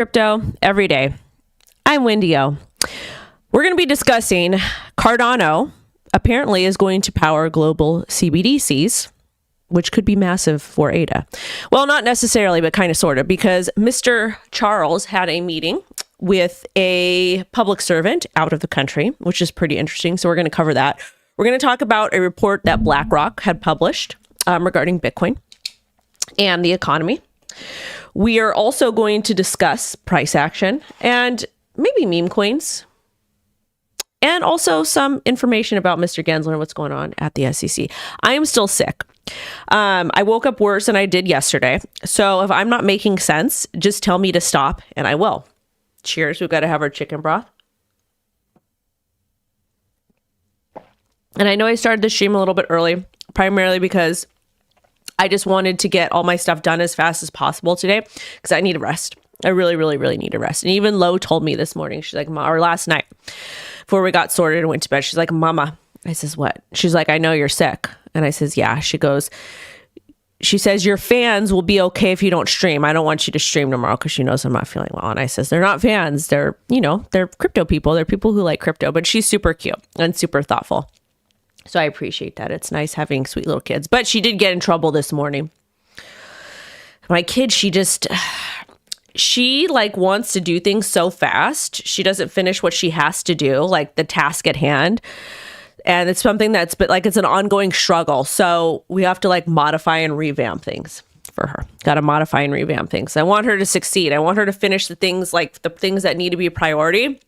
Crypto every day. I'm WendyO. We're going to be discussing Cardano apparently is going to power global CBDCs, which could be massive for ADA. Well, not necessarily, but kind of sort of, because Mr. Charles had a meeting with a public servant out of the country, which is pretty interesting. So we're going to cover that. We're going to talk about a report that BlackRock had published regarding Bitcoin and the economy. We are also going to discuss price action and maybe meme coins, and also some information about Mr. Gensler and what's going on at the SEC. I am still sick. I woke up worse than I did yesterday. So if I'm not making sense, just tell me to stop and I will. Cheers. We've got to have our chicken broth. And I know I started the stream a little bit early, primarily because I just wanted to get all my stuff done as fast as possible today because I need a rest. I really, really, really need a rest. And even Lo told me this morning, she's like, or last night before we got sorted and went to bed, she's like, Mama. I says, what? She's like, I know you're sick. And I says, yeah. She says, your fans will be okay if you don't stream. I don't want you to stream tomorrow because she knows I'm not feeling well. And I says, they're not fans. They're, they're crypto people. They're people who like crypto, but she's super cute and super thoughtful. So I appreciate that. It's nice having sweet little kids. But she did get in trouble this morning. My kid, she wants to do things so fast. She doesn't finish what she has to do, like the task at hand. And it's something it's an ongoing struggle. So we have to modify and revamp things for her. Got to modify and revamp things. I want her to succeed. I want her to finish the things the things that need to be a priority,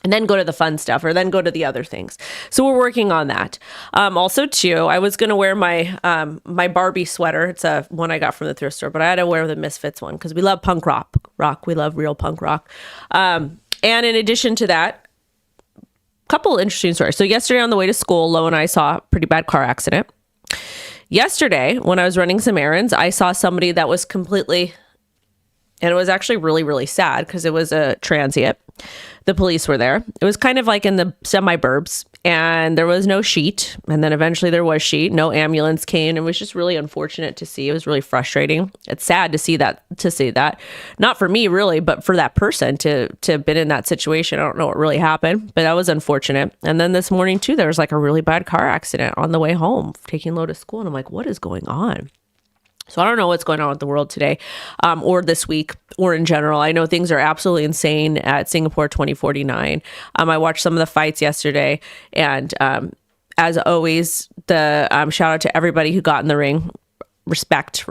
and then go to the fun stuff, or then go to the other things. So we're working on that. Also, too, I was going to wear my my Barbie sweater. It's a one I got from the thrift store, but I had to wear the Misfits one because we love punk rock. We love real punk rock. And in addition to that, a couple interesting stories. So yesterday on the way to school, Lo and I saw a pretty bad car accident. Yesterday, when I was running some errands, I saw somebody that was completely, and it was actually really, really sad because it was a transient. The police were there. It was kind of like in the semi-burbs, and there was no sheet. And then eventually there was sheet. No ambulance came. It was just really unfortunate to see. It was really frustrating. It's sad to see that. Not for me, really, but for that person to have been in that situation. I don't know what really happened, but that was unfortunate. And then this morning, too, there was a really bad car accident on the way home, taking Lo to school. And I'm like, what is going on? So I don't know what's going on with the world today, or this week, or in general. I know things are absolutely insane at Singapore 2049. I watched some of the fights yesterday, and as always, the shout out to everybody who got in the ring. Respect.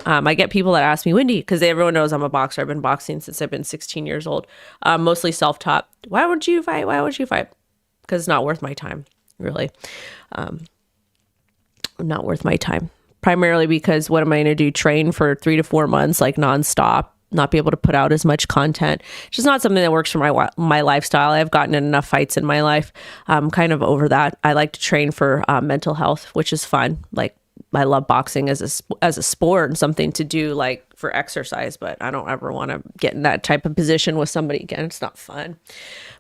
I get people that ask me, Wendy, because everyone knows I'm a boxer. I've been boxing since I've been 16 years old, mostly self-taught. Why would you fight? Because it's not worth my time, really. Not worth my time. Primarily because what am I going to do? Train for 3 to 4 months, nonstop, not be able to put out as much content. It's just not something that works for my lifestyle. I've gotten in enough fights in my life. I'm kind of over that. I like to train for mental health, which is fun. I love boxing as a sport and something to do for exercise, but I don't ever want to get in that type of position with somebody again. It's not fun.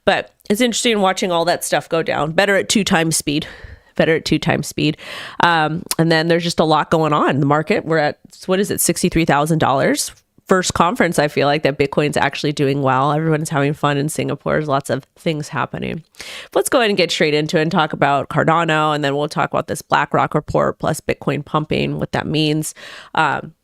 But it's interesting watching all that stuff go down. Better at 2 times speed. And then there's just a lot going on in the market. We're at, what is it, $63,000. First conference, I feel like, that Bitcoin's actually doing well. Everyone's having fun in Singapore. There's lots of things happening. Let's go ahead and get straight into it and talk about Cardano, and then we'll talk about this BlackRock report plus Bitcoin pumping, what that means. Because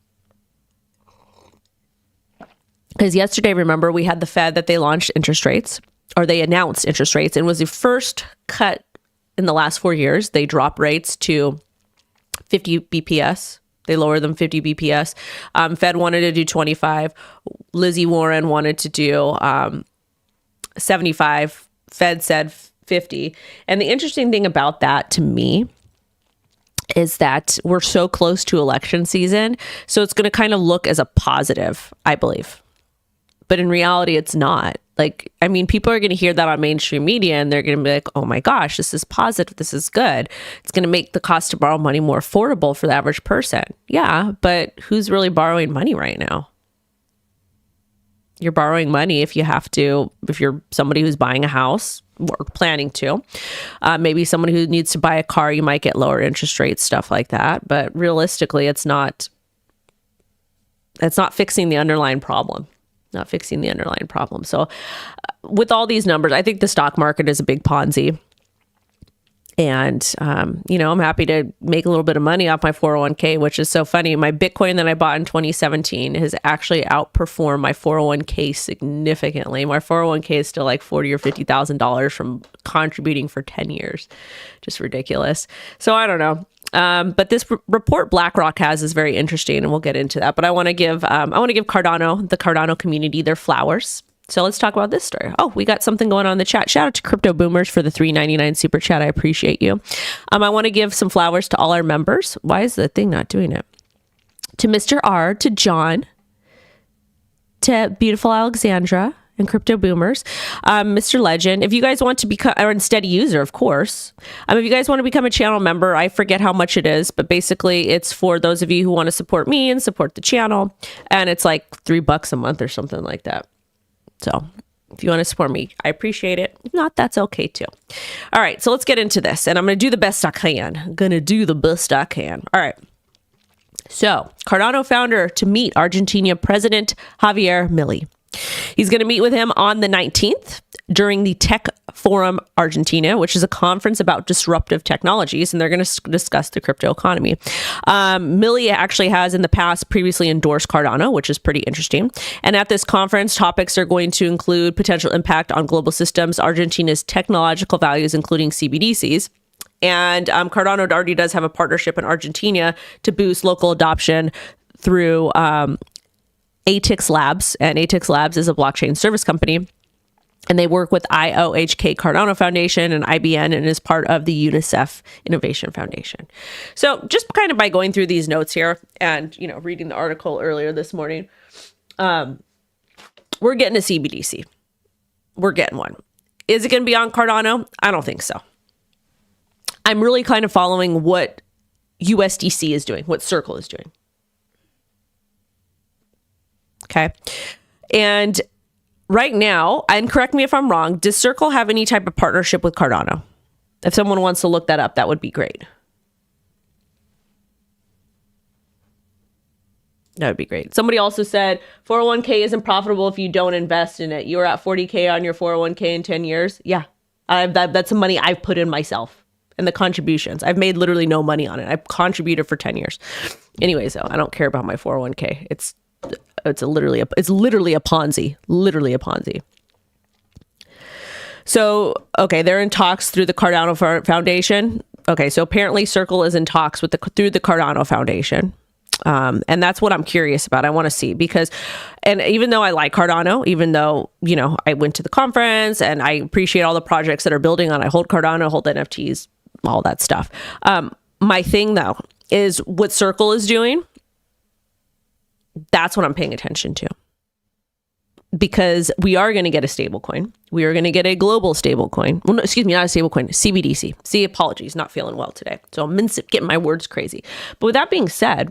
yesterday, remember, we had the Fed that they launched interest rates, or they announced interest rates, and it was the first cut in the last 4 years. They drop rates to 50 BPS. They lower them 50 BPS. Fed wanted to do 25. Lizzie Warren wanted to do 75. Fed said 50. And the interesting thing about that to me is that we're so close to election season. So it's going to kind of look as a positive, I believe. But in reality, it's not. People are going to hear that on mainstream media and they're going to be like, oh my gosh, this is positive. This is good. It's going to make the cost to borrow money more affordable for the average person. Yeah, but who's really borrowing money right now? You're borrowing money if you're somebody who's buying a house or planning to. Maybe somebody who needs to buy a car, you might get lower interest rates, stuff like that. But realistically, it's not fixing the underlying problem. not fixing the underlying problem. So with all these numbers, I think the stock market is a big Ponzi. And, I'm happy to make a little bit of money off my 401k, which is so funny. My Bitcoin that I bought in 2017 has actually outperformed my 401k significantly. My 401k is still like $40,000 or $50,000 from contributing for 10 years. Just ridiculous. So I don't know. But this report BlackRock has is very interesting, and we'll get into that. But I want to give Cardano, the Cardano community, their flowers. So let's talk about this story. Oh, we got something going on in the chat. Shout out to Crypto Boomers for the $3.99 super chat. I appreciate you. I want to give some flowers to all our members. Why is the thing not doing it? To Mr. R, to John, to beautiful Alexandra, and Crypto Boomers, Mr. Legend. If you guys want to become a steady user, of course. If you guys want to become a channel member, I forget how much it is, but basically it's for those of you who want to support me and support the channel. And it's like $3 a month or something like that. So if you want to support me, I appreciate it. If not, that's okay too. All right, so let's get into this. And I'm going to do the best I can. All right. So Cardano founder to meet Argentina President Javier Milei. He's going to meet with him on the 19th during the Tech Forum Argentina, which is a conference about disruptive technologies, and they're going to discuss the crypto economy. Milei actually has in the past previously endorsed Cardano, which is pretty interesting. And at this conference, topics are going to include potential impact on global systems, Argentina's technological values, including CBDCs. And Cardano already does have a partnership in Argentina to boost local adoption through ATIX Labs. And ATIX Labs is a blockchain service company. And they work with IOHK Cardano Foundation and IBN, and is part of the UNICEF Innovation Foundation. So just kind of by going through these notes here and, reading the article earlier this morning, we're getting a CBDC. We're getting one. Is it going to be on Cardano? I don't think so. I'm really kind of following what USDC is doing, what Circle is doing. Okay. And right now, and correct me if I'm wrong, does Circle have any type of partnership with Cardano? If someone wants to look that up, that would be great. That would be great. Somebody also said 401k isn't profitable if you don't invest in it. You were at 40K on your 401k in 10 years. Yeah, that's the money I've put in myself and the contributions. I've made literally no money on it. I've contributed for 10 years. Anyways, though, I don't care about my 401k. It's literally a Ponzi, literally a Ponzi. So, okay, they're in talks through the Cardano Foundation. Okay, so apparently Circle is in talks through the Cardano Foundation. And that's what I'm curious about. I want to see and even though I like Cardano, even though, I went to the conference and I appreciate all the projects that are building on, I hold Cardano, hold NFTs, all that stuff. My thing though is what Circle is doing. That's what I'm paying attention to, because we are going to get a stable coin. We are going to get a global stable coin. Well, no, excuse me, not a stable coin, CBDC. See, apologies, not feeling well today. So I'm getting my words crazy. But with that being said,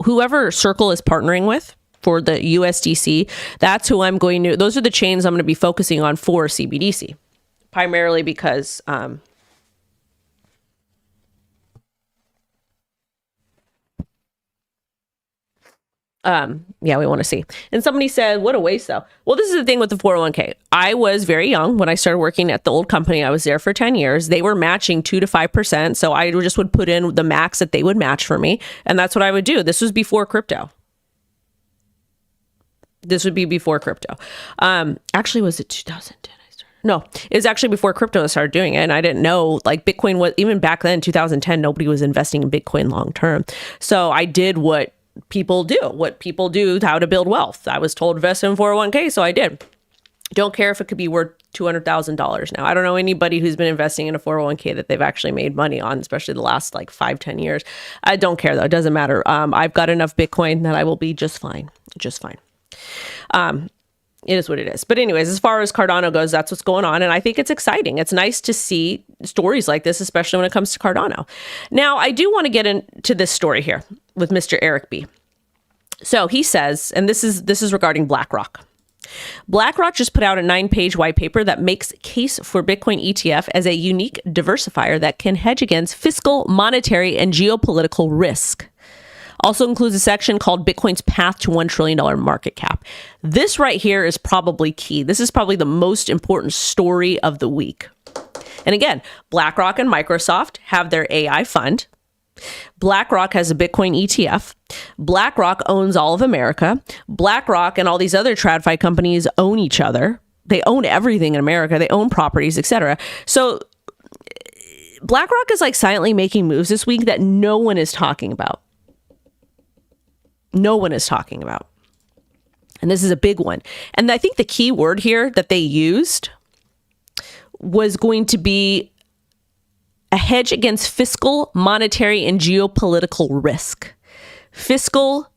whoever Circle is partnering with for the USDC, that's who those are the chains I'm going to be focusing on for CBDC, primarily because, we want to see. And somebody said, what a waste though. Well, this is the thing with the 401k. I was very young when I started working at the old company. I was there for 10 years. They were matching 2 to 5%. So I just would put in the max that they would match for me. And that's what I would do. This was before crypto. Actually, was it 2010? No, it was actually before crypto started doing it. And I didn't know, like, Bitcoin was, even back then, 2010, nobody was investing in Bitcoin long term. So I did what people do, how to build wealth. I was told invest in 401k, so I did. Don't care if it could be worth $200,000 now. I don't know anybody who's been investing in a 401k that they've actually made money on, especially the last like 5-10 years. I don't care though. It doesn't matter. I've got enough Bitcoin that I will be just fine. It is what it is. But anyways, as far as Cardano goes, that's what's going on. And I think it's exciting. It's nice to see stories like this, especially when it comes to Cardano. Now, I do want to get into this story here with Mr. Eric B. So he says, and this is regarding BlackRock. BlackRock just put out a 9-page white paper that makes case for Bitcoin ETF as a unique diversifier that can hedge against fiscal, monetary, and geopolitical risk. Also includes a section called Bitcoin's Path to $1 trillion market cap. This right here is probably key. This is probably the most important story of the week. And again, BlackRock and Microsoft have their AI fund. BlackRock has a Bitcoin ETF. BlackRock owns all of America. BlackRock and all these other TradFi companies own each other. They own everything in America. They own properties, etc. So BlackRock is like silently making moves this week that no one is talking about. No one is talking about. And this is a big one. And I think the key word here that they used was going to be a hedge against fiscal, monetary, and geopolitical risk. Fiscal,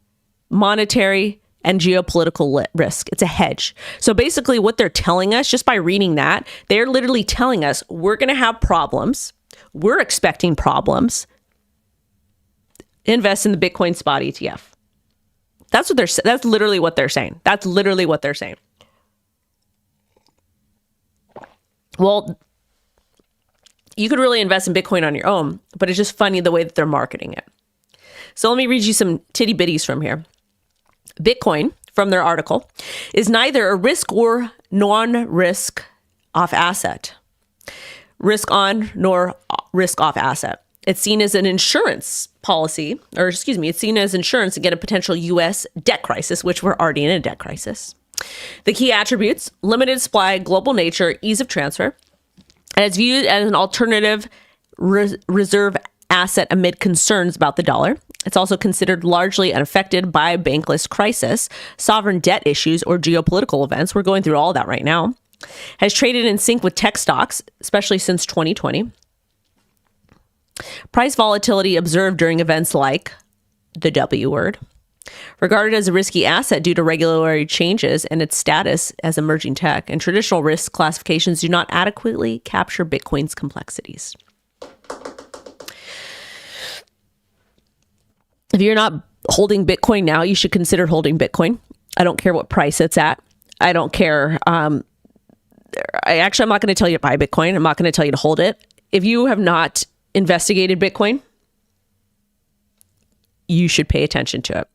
monetary, and geopolitical risk. It's a hedge. So basically what they're telling us, just by reading that, they're literally telling us we're going to have problems. We're expecting problems. Invest in the Bitcoin spot ETF. That's literally what they're saying. That's literally what they're saying. Well, you could really invest in Bitcoin on your own, but it's just funny the way that they're marketing it. So let me read you some titty bitties from here. Bitcoin, from their article, is neither a risk or non-risk off asset. Risk on nor risk off asset. It's seen as an insurance policy, it's seen as insurance against a potential U.S. debt crisis, which we're already in a debt crisis. The key attributes: limited supply, global nature, ease of transfer, and it's viewed as an alternative reserve asset amid concerns about the dollar. It's also considered largely unaffected by a bankless crisis, sovereign debt issues, or geopolitical events. We're going through all that right now. Has traded in sync with tech stocks, especially since 2020. Price volatility observed during events like the W word. Regarded as a risky asset due to regulatory changes and its status as emerging tech, and traditional risk classifications do not adequately capture Bitcoin's complexities. If you're not holding Bitcoin now, you should consider holding Bitcoin. I don't care what price it's at. I don't care. I'm not going to tell you to buy Bitcoin. I'm not going to tell you to hold it. If you have not investigated Bitcoin, you should pay attention to it.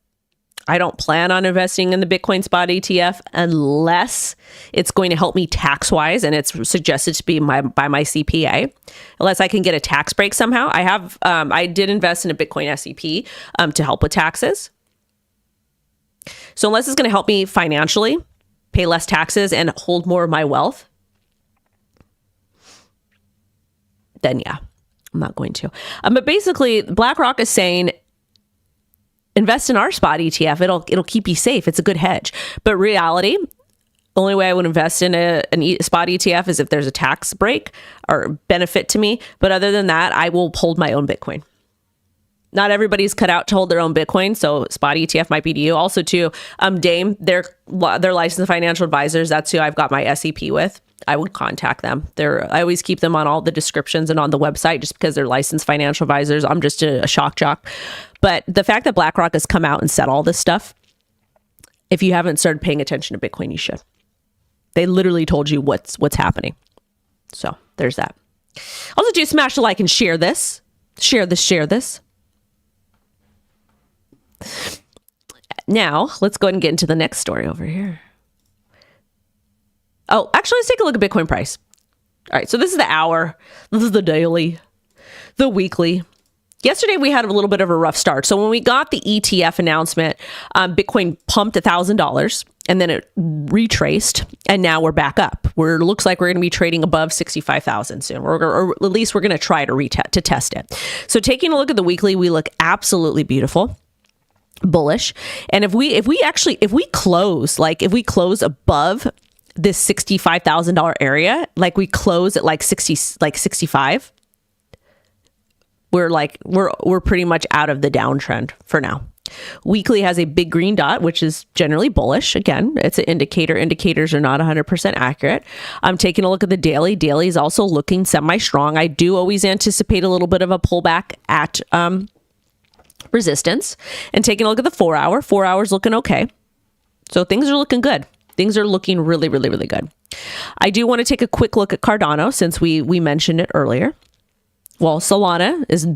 I don't plan on investing in the Bitcoin spot ETF unless it's going to help me tax-wise, and it's suggested to be by my CPA, unless I can get a tax break somehow. I did invest in a Bitcoin SEP to help with taxes. So unless it's going to help me financially, pay less taxes, and hold more of my wealth, then yeah, I'm not going to. But basically, BlackRock is saying, invest in our spot ETF. It'll keep you safe. It's a good hedge. But reality, the only way I would invest in a spot ETF is if there's a tax break or benefit to me. But other than that, I will hold my own Bitcoin. Not everybody's cut out to hold their own Bitcoin, so spot ETF might be to you. Also, too, Dame, they're licensed financial advisors. That's who I've got my SEP with. I would contact them. I always keep them on all the descriptions and on the website just because they're licensed financial advisors. I'm just a shock jock. But the fact that BlackRock has come out and said all this stuff, if you haven't started paying attention to Bitcoin, you should. They literally told you what's happening. So there's that. Also, do smash the like and share this. Share this. Now, let's go ahead and get into the next story over here. Oh, actually, let's take a look at Bitcoin price. All right, so this is the hour. This is the daily, the weekly. Yesterday, we had a little bit of a rough start. So when we got the ETF announcement, Bitcoin pumped $1,000 and then it retraced. And now we're back up. Looks like we're going to be trading above 65,000 soon. Or at least we're going to try to test it. So taking a look at the weekly, we look absolutely beautiful. Bullish. And if we close above this $65,000 area, like we close at like 65, we're pretty much out of the downtrend for now. Weekly has a big green dot, which is generally bullish. Again, it's an indicator. Indicators are not 100% accurate. I'm taking a look at the daily. Daily is also looking semi-strong. I do always anticipate a little bit of a pullback at resistance. And taking a look at the 4 hour. 4 hours looking okay. So things are looking good. Things are looking really, really, really good. I do want to take a quick look at Cardano since we mentioned it earlier. Well, Solana is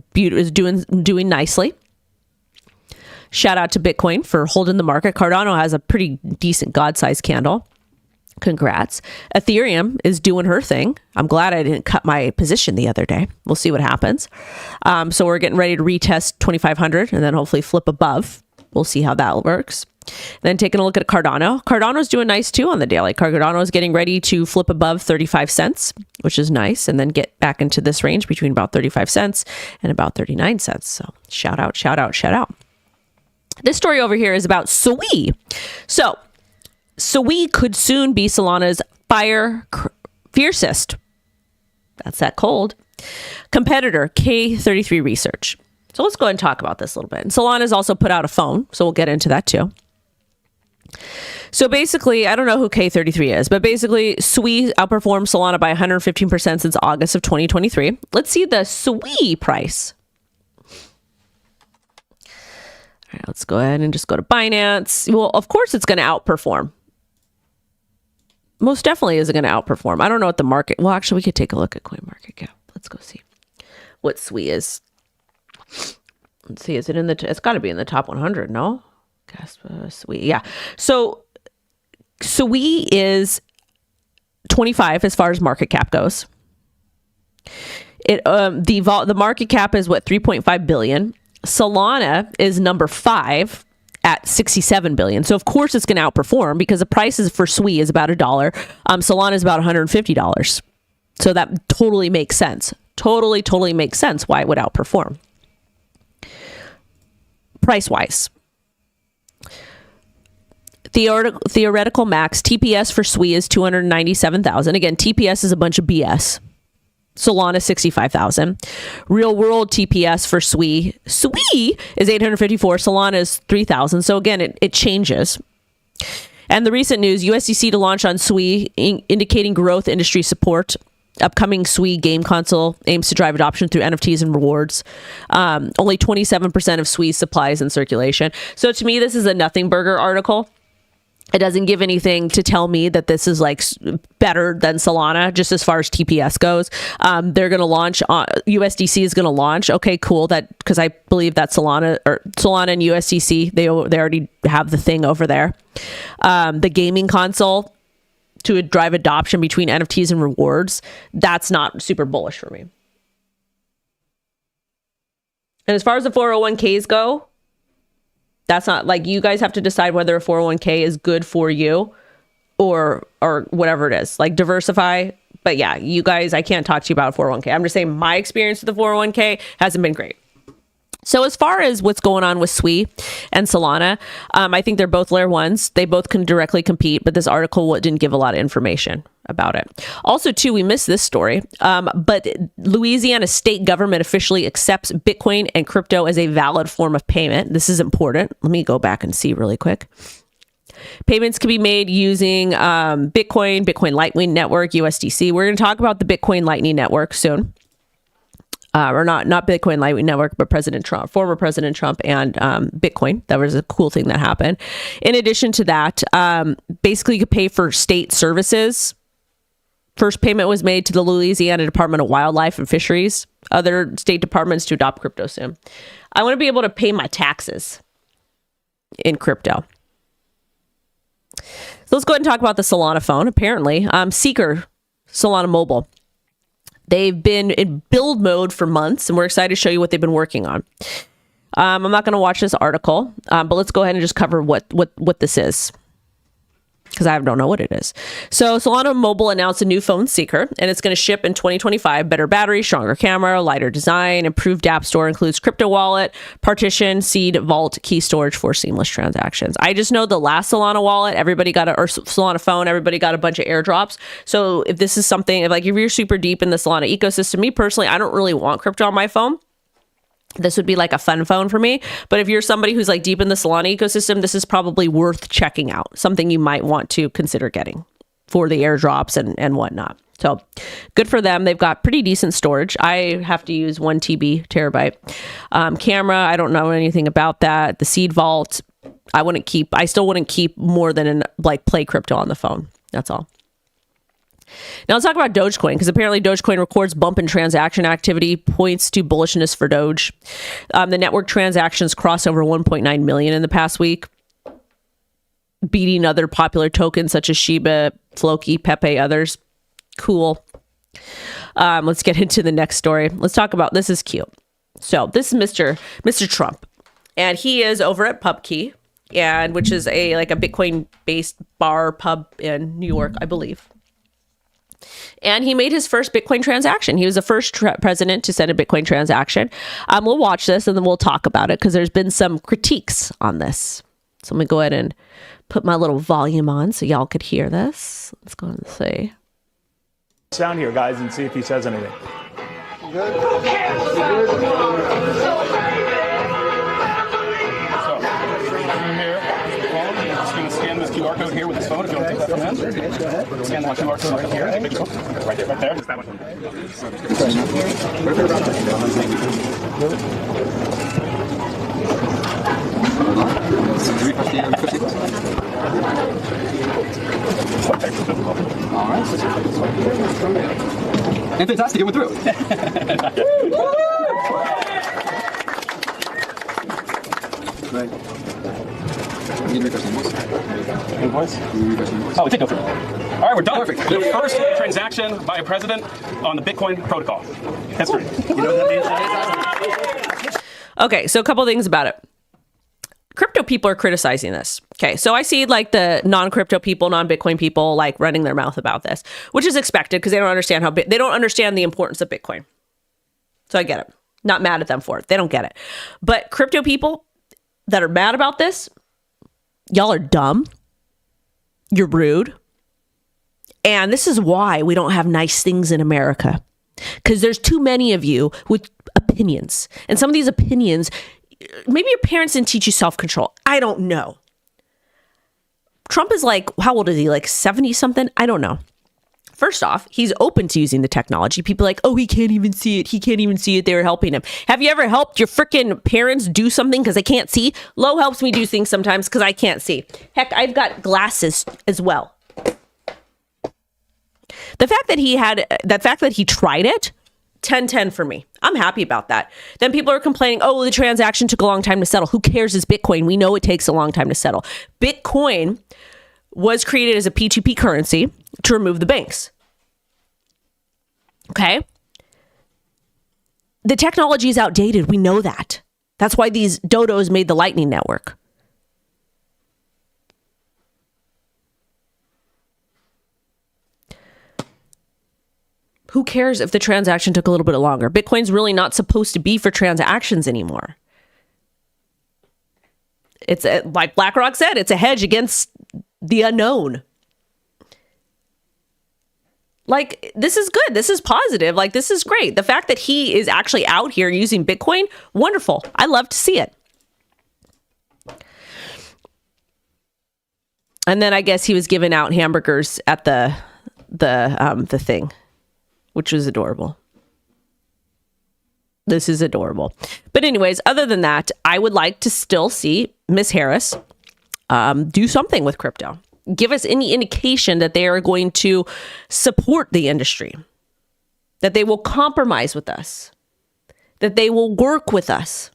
doing nicely. Shout out to Bitcoin for holding the market. Cardano has a pretty decent God-sized candle. Congrats. Ethereum is doing her thing. I'm glad I didn't cut my position the other day. We'll see what happens. So we're getting ready to retest 2,500 and then hopefully flip above. We'll see how that works. Then taking a look at Cardano. Cardano's doing nice too on the daily. Cardano is getting ready to flip above 35 cents, which is nice, and then get back into this range between about 35 cents and about 39 cents. So shout out, shout out, shout out. This story over here is about Sui. So Sui could soon be Solana's fiercest, that's that cold, competitor, K33 Research. So let's go ahead and talk about this a little bit. And Solana's also put out a phone, so we'll get into that too. So basically, I don't know who K33 is, but basically Sui outperformed Solana by 115% since August of 2023. Let's see the Sui price. All right, let's go ahead and just go to Binance. Well, of course it's going to outperform. Most definitely is going to outperform. I don't know what the market... Well, actually, we could take a look at CoinMarketCap. Let's go see what Sui is. Let's see. Is it in the... It's got to be in the top 100, no? Sui. Yeah. So Sui is 25 as far as market cap goes. The market cap is what, 3.5 billion. Solana is number 5 at 67 billion. So of course it's going to outperform because the prices for Sui is about $1. Solana is about $150. So that totally makes sense. Totally makes sense why it would outperform. Price-wise. Theoretical max TPS for Sui is 297,000. Again, TPS is a bunch of BS. Solana 65,000. Real world TPS for Sui is 854. Solana is 3,000. So again, it changes. And the recent news: USDC to launch on Sui, indicating growth industry support. Upcoming Sui game console aims to drive adoption through NFTs and rewards. Only 27% of Sui's supplies in circulation. So to me, this is a nothing burger article. It doesn't give anything to tell me that this is like better than Solana, just as far as TPS goes. They're going to launch, USDC is going to launch. Okay, cool. That, because I believe that Solana and USDC, they already have the thing over there. The gaming console to drive adoption between NFTs and rewards, that's not super bullish for me. And as far as the 401ks go, that's not, like, you guys have to decide whether a 401k is good for you or whatever it is. Like, diversify. But yeah, you guys, I can't talk to you about a 401k. I'm just saying my experience with the 401k hasn't been great. So as far as what's going on with Sui and Solana, I think they're both layer ones. They both can directly compete, but this article didn't give a lot of information about it. Also, too, we missed this story, but Louisiana state government officially accepts Bitcoin and crypto as a valid form of payment. This is important. Let me go back and see really quick. Payments can be made using Bitcoin Lightning Network, USDC. We're going to talk about the Bitcoin Lightning Network soon. Or not Bitcoin Lightning Network, but former President Trump and Bitcoin. That was a cool thing that happened. In addition to that, basically you could pay for state services. First payment was made to the Louisiana Department of Wildlife and Fisheries. Other state departments to adopt crypto soon. I want to be able to pay my taxes in crypto. So let's go ahead and talk about the Solana phone. Apparently, Seeker, Solana Mobile. They've been in build mode for months, and we're excited to show you what they've been working on. I'm not going to watch this article, but let's go ahead and just cover what this is, because I don't know what it is. So Solana Mobile announced a new phone, Seeker, and it's going to ship in 2025. Better battery, stronger camera, lighter design, improved app store, includes crypto wallet, partition, seed, vault, key storage for seamless transactions. I just know the last Solana wallet, Solana phone, everybody got a bunch of airdrops. So if this is something, if you're super deep in the Solana ecosystem, me personally, I don't really want crypto on my phone. This would be like a fun phone for me. But if you're somebody who's like deep in the Solana ecosystem, this is probably worth checking out. Something you might want to consider getting for the airdrops and whatnot. So good for them. They've got pretty decent storage. I have to use 1 terabyte. Camera, I don't know anything about that. The seed vault, I still wouldn't keep more than play crypto on the phone. That's all. Now let's talk about Dogecoin, because apparently Dogecoin records bump in transaction activity, points to bullishness for Doge. The network transactions crossed over 1.9 million in the past week, beating other popular tokens such as Shiba, Floki, Pepe, others. Cool. Let's get into the next story. Let's talk about, this is cute. So this is Mr. Trump, and he is over at PubKey, and which is a Bitcoin based bar pub in New York, I believe. And he made his first Bitcoin transaction. He was the first president to send a Bitcoin transaction. We'll watch this and then we'll talk about it, because there's been some critiques on this. So I'm gonna go ahead and put my little volume on so y'all could hear this. Let's go and see. Down here, guys, and see if he says anything. Good. Scan this QR code here with his phone if you want to take that from him. Scan the QR code right here. Right there, right there. Just that one. All right. And fantastic, it went through. Right. Invoice? Oh, it did go through. All right, we're done. Perfect. The first transaction by a president on the Bitcoin protocol. History. You know what that means? Okay, so a couple things about it. Crypto people are criticizing this. Okay, so I see like the non-crypto people, non-Bitcoin people like running their mouth about this, which is expected because they don't understand they don't understand the importance of Bitcoin. So I get it. Not mad at them for it. They don't get it. But crypto people that are mad about this, y'all are dumb. You're rude. And this is why we don't have nice things in America. Because there's too many of you with opinions. And some of these opinions, maybe your parents didn't teach you self-control. I don't know. Trump is like, how old is he? Like 70 something? I don't know. First off, he's open to using the technology. People are like, oh, he can't even see it. He can't even see it. They were helping him. Have you ever helped your freaking parents do something because they can't see? Lo helps me do things sometimes because I can't see. Heck, I've got glasses as well. The fact that he tried it, 10-10 for me. I'm happy about that. Then people are complaining, oh, the transaction took a long time to settle. Who cares? It's Bitcoin. We know it takes a long time to settle. Bitcoin was created as a P2P currency to remove the banks. Okay? The technology is outdated. We know that. That's why these dodos made the Lightning Network. Who cares if the transaction took a little bit longer? Bitcoin's really not supposed to be for transactions anymore. It's like BlackRock said, it's a hedge against the unknown. Like, this is good. This is positive. Like, this is great. The fact that he is actually out here using Bitcoin, wonderful. I love to see it. And then I guess he was giving out hamburgers at the thing, which was adorable. This is adorable. But anyways, other than that, I would like to still see Miss Harris do something with crypto. Give us any indication that they are going to support the industry, that they will compromise with us, that they will work with us.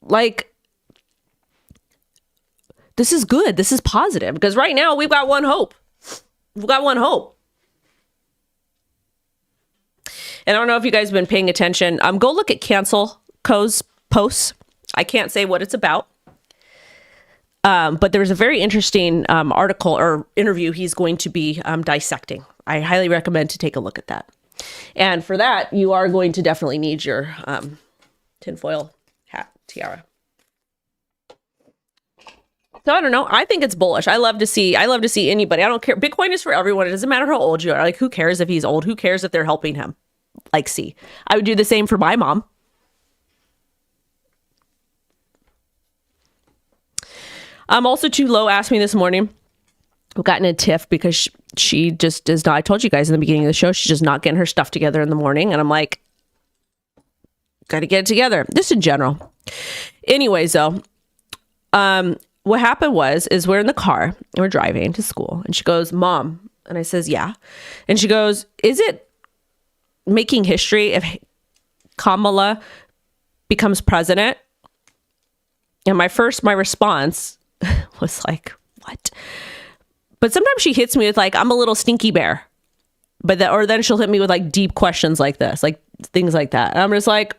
Like, this is good. This is positive because right now we've got one hope. We've got one hope. And I don't know if you guys have been paying attention. Go look at Cancel Co's posts. I can't say what it's about. But there's a very interesting article or interview he's going to be dissecting. I highly recommend to take a look at that. And for that, you are going to definitely need your tinfoil hat, tiara. So I don't know. I think it's bullish. I love to see anybody. I don't care. Bitcoin is for everyone. It doesn't matter how old you are. Like, who cares if he's old? Who cares if they're helping him? Like, see, I would do the same for my mom. Also, Too Low asked me this morning. We've gotten a tiff because she just does not. I told you guys in the beginning of the show, she's just not getting her stuff together in the morning. And I'm like, got to get it together. This in general. Anyways, though, what happened is we're in the car and we're driving to school, and she goes, "Mom," and I says, "Yeah," and she goes, "Is it making history if Kamala becomes president?" And my response was like, "What?" But sometimes she hits me with like, "I'm a little stinky bear," or then she'll hit me with like deep questions like this, like things like that. And I'm just like,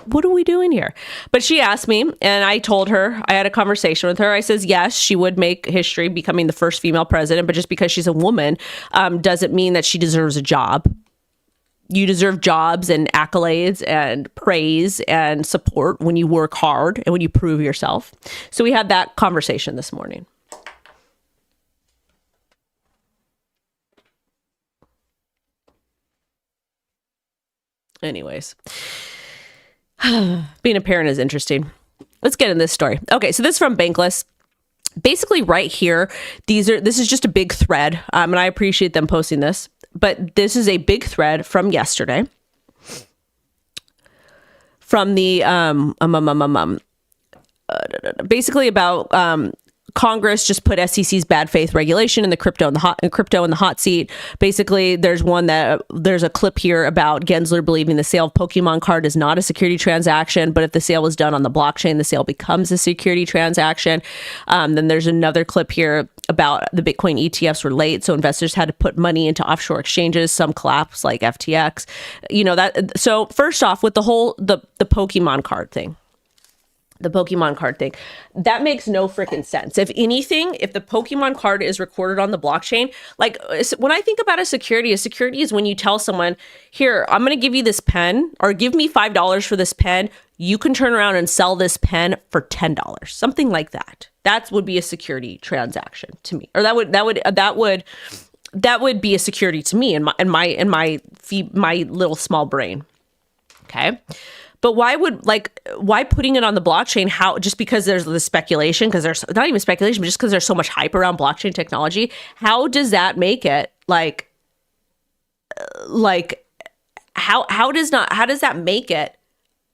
what are we doing here? But she asked me, and I told her, I had a conversation with her. I says, yes, she would make history becoming the first female president, but just because she's a woman doesn't mean that she deserves a job. You deserve jobs and accolades and praise and support when you work hard and when you prove yourself. So we had that conversation this morning. Anyways, being a parent is interesting. Let's get in this story. Okay, so this is from Bankless. Basically right here, this is just a big thread, and I appreciate them posting this, but this is a big thread from yesterday from the basically about Congress just put SEC's bad faith regulation in the crypto in the hot seat. Basically, there's a clip here about Gensler believing the sale of Pokemon card is not a security transaction, but if the sale was done on the blockchain, the sale becomes a security transaction. Then there's another clip here about the Bitcoin ETFs were late, so investors had to put money into offshore exchanges. Some collapsed, like FTX. So first off, with the whole the Pokemon card thing. The Pokemon card thing, that makes no freaking sense. If anything, if the Pokemon card is recorded on the blockchain, like when I think about a security is when you tell someone, here, I'm going to give you this pen, or give me $5 for this pen. You can turn around and sell this pen for $10, something like that. That would be a security transaction to me, or that would be a security to me in my little small brain. Okay. But why putting it on the blockchain? How, just because there's the speculation, because there's not even speculation, but just because there's so much hype around blockchain technology, how does that make it how does that make it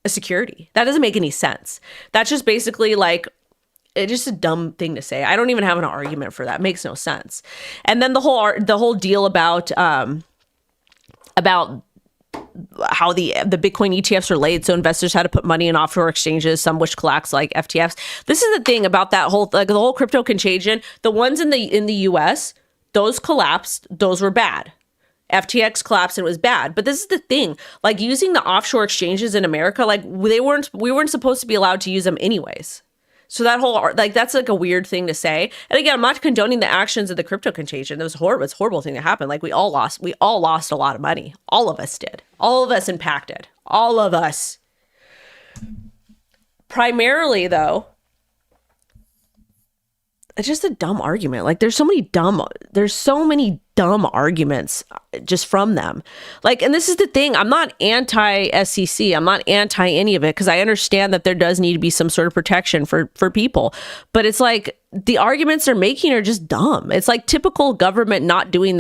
a security? That doesn't make any sense. That's just basically it's just a dumb thing to say. I don't even have an argument for that. It makes no sense. And then the whole deal about how the Bitcoin ETFs are late, so investors had to put money in offshore exchanges, some which collapsed, like FTX. This is the thing about that whole the whole crypto contagion. The ones in the US, those collapsed, those were bad. FTX collapsed and it was bad. But this is the thing, using the offshore exchanges in America, we weren't supposed to be allowed to use them anyways. So that whole, that's a weird thing to say. And again, I'm not condoning the actions of the crypto contagion. It was horrible. It's a horrible thing that happened. We all lost a lot of money. All of us did. All of us impacted. All of us. Primarily, though, it's just a dumb argument. There's so many dumb arguments just from them. And this is the thing, I'm not anti-SEC. I'm not anti any of it, because I understand that there does need to be some sort of protection for people. But it's the arguments they're making are just dumb. It's typical government not doing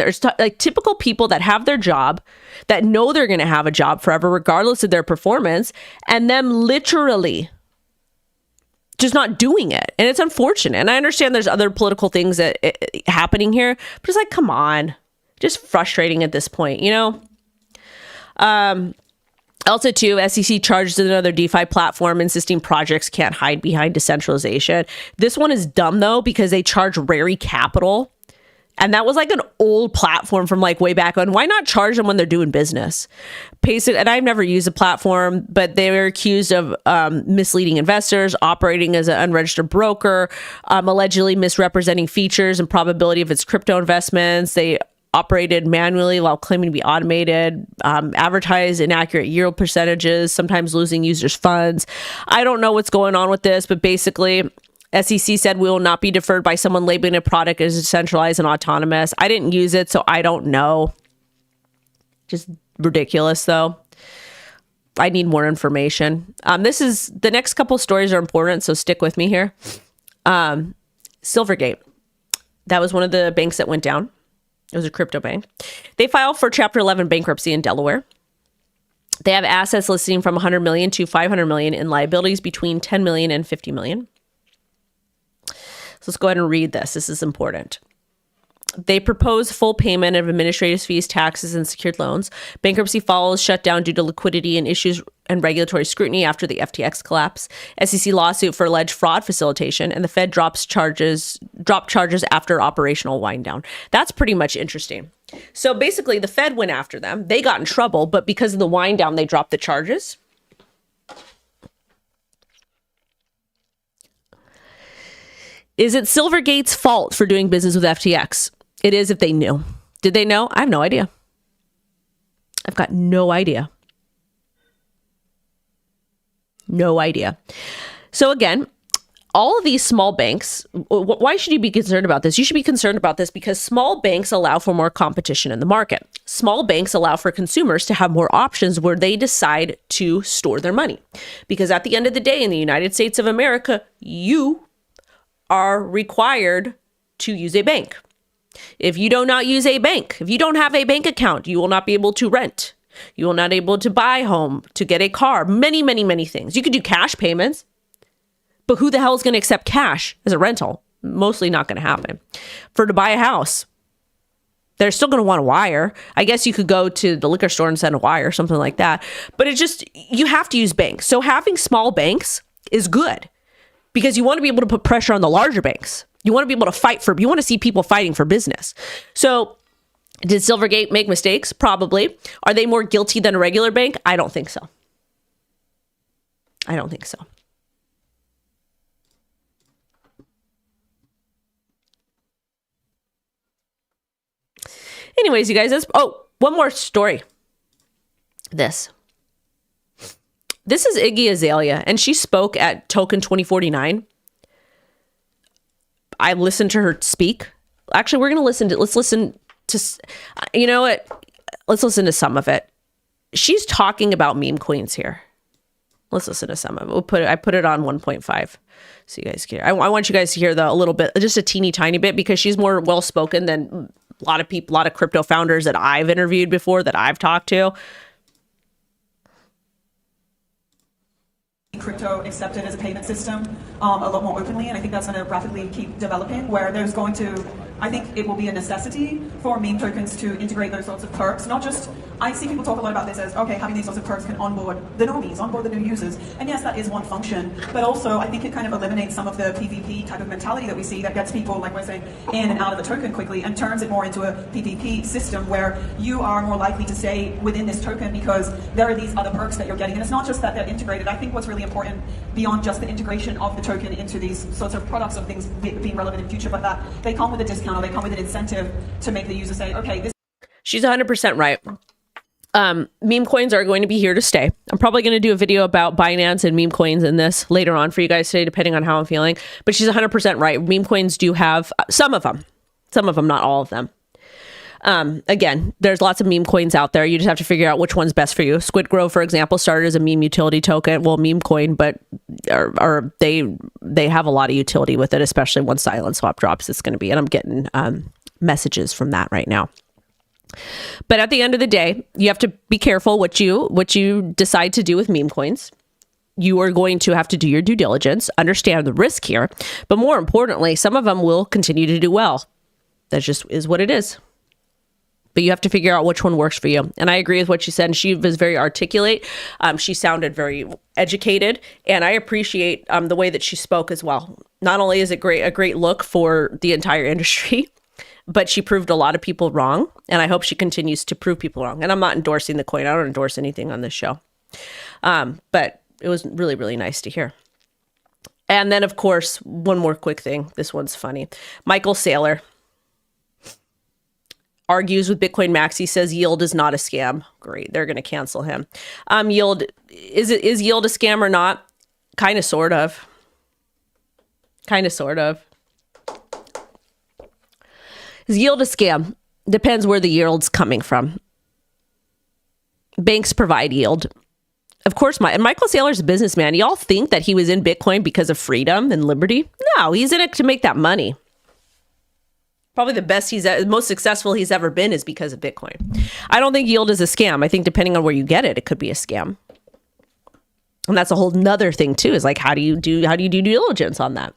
typical people that have their job, that know they're going to have a job forever, regardless of their performance, and them literally just not doing it. And it's unfortunate. And I understand there's other political things happening here, but it's come on, just frustrating at this point, Also, too, SEC charges another DeFi platform, insisting projects can't hide behind decentralization. This one is dumb, though, because they charge Rary Capital. And that was an old platform from way back on. Why not charge them when they're doing business? And I've never used a platform, but they were accused of misleading investors, operating as an unregistered broker, allegedly misrepresenting features and probability of its crypto investments. They operated manually while claiming to be automated, advertised inaccurate yield percentages, sometimes losing users' funds. I don't know what's going on with this, but basically, SEC said we will not be deferred by someone labeling a product as decentralized and autonomous. I didn't use it, so I don't know. Just ridiculous, though. I need more information. The next couple stories are important, so stick with me here. Silvergate. That was one of the banks that went down. It was a crypto bank. They filed for Chapter 11 bankruptcy in Delaware. They have assets listing from 100 million to 500 million and liabilities between 10 million and 50 million. So let's go ahead and read this. This is important. They propose full payment of administrative fees, taxes, and secured loans. Bankruptcy follows shutdown due to liquidity and issues and regulatory scrutiny after the FTX collapse. SEC lawsuit for alleged fraud facilitation, and the Fed dropped charges after operational wind down. That's pretty much interesting. So basically, the Fed went after them. They got in trouble, but because of the wind down, they dropped the charges. Is it Silvergate's fault for doing business with FTX? It is if they knew. Did they know? I have no idea. I've got no idea. No idea. So again, all of these small banks, why should you be concerned about this? You should be concerned about this because small banks allow for more competition in the market. Small banks allow for consumers to have more options where they decide to store their money. Because at the end of the day, in the United States of America, you are required to use a bank. If you do not use a bank, if you don't have a bank account, you will not be able to rent. You will not be able to buy a home, to get a car, many, many, many things. You could do cash payments, but who the hell is going to accept cash as a rental? Mostly not going to happen. To buy a house, they're still going to want a wire. I guess you could go to the liquor store and send a wire or something like that. But it's just, you have to use banks. So having small banks is good because you want to be able to put pressure on the larger banks. You want to be able to you want to see people fighting for business. So did Silvergate make mistakes? Probably. Are they more guilty than a regular bank? I don't think so. I don't think so. Anyways, you guys, one more story. This is Iggy Azalea, and she spoke at Token 2049. I listened to her speak. Actually, let's listen to, you know what? Let's listen to some of it. She's talking about meme coins here. Let's listen to some of it. I put it on 1.5 so you guys can hear. I want you guys to hear a little bit, just a teeny tiny bit, because she's more well-spoken than a lot of crypto founders that I've interviewed before, that I've talked to. Crypto accepted as a payment system a lot more openly, and I think that's going to rapidly keep developing, where there's going to, I think it will be a necessity for meme tokens to integrate those sorts of perks. Not just, I see people talk a lot about this as, okay, having these sorts of perks can onboard the normies, onboard the new users, and yes, that is one function, but also I think it kind of eliminates some of the PvP type of mentality that we see that gets people, like we're saying, in and out of a token quickly, and turns it more into a PvP system where you are more likely to stay within this token because there are these other perks that you're getting. And it's not just that they're integrated. I think what's really important beyond just the integration of the token into these sorts of products of things being relevant in future, but that they come with a discount or they come with an incentive to make the user say, okay, this. She's 100% right. Meme coins are going to be here to stay. I'm probably going to do a video about Binance and meme coins in this later on for you guys today, depending on how I'm feeling. But she's 100% right. Meme coins do have some of them, not all of them. Again, there's lots of meme coins out there. You just have to figure out which one's best for you. Squidgrow, for example, started as a meme utility token. Well, meme coin, but they have a lot of utility with it, especially once Silent Swap drops. It's going to be, and I'm getting messages from that right now. But at the end of the day, you have to be careful what you decide to do with meme coins. You are going to have to do your due diligence, understand the risk here, but more importantly, some of them will continue to do well. That just is what it is. But you have to figure out which one works for you. And I agree with what she said. And she was very articulate. She sounded very educated. And I appreciate the way that she spoke as well. Not only is it a great look for the entire industry, but she proved a lot of people wrong. And I hope she continues to prove people wrong. And I'm not endorsing the coin. I don't endorse anything on this show. But it was really, really nice to hear. And then, of course, one more quick thing. This one's funny. Michael Saylor argues with Bitcoin Maxi, says yield is not a scam. Great, they're going to cancel him. Yield is yield a scam or not? Kind of, sort of. Is yield a scam? Depends where the yield's coming from. Banks provide yield. Of course, Michael Saylor's a businessman. Y'all think that he was in Bitcoin because of freedom and liberty? No, he's in it to make that money. Probably the best most successful he's ever been is because of Bitcoin. I don't think yield is a scam. I think depending on where you get it, it could be a scam. And that's a whole nother thing too, is like, how do you do due diligence on that?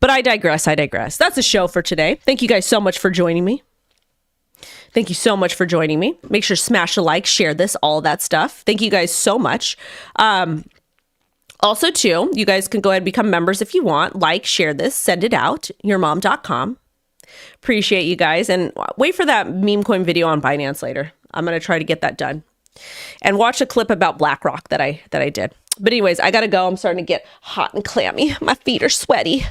But I digress. That's the show for today. Thank you guys so much for joining me. Thank you so much for joining me. Make sure to smash a like, share this, all that stuff. Thank you guys so much. Also too, you guys can go ahead and become members if you want. Like, share this, send it out, yourmom.com. Appreciate you guys. And wait for that memecoin video on Binance later. I'm going to try to get that done. And watch a clip about BlackRock that I did. But anyways, I got to go. I'm starting to get hot and clammy. My feet are sweaty.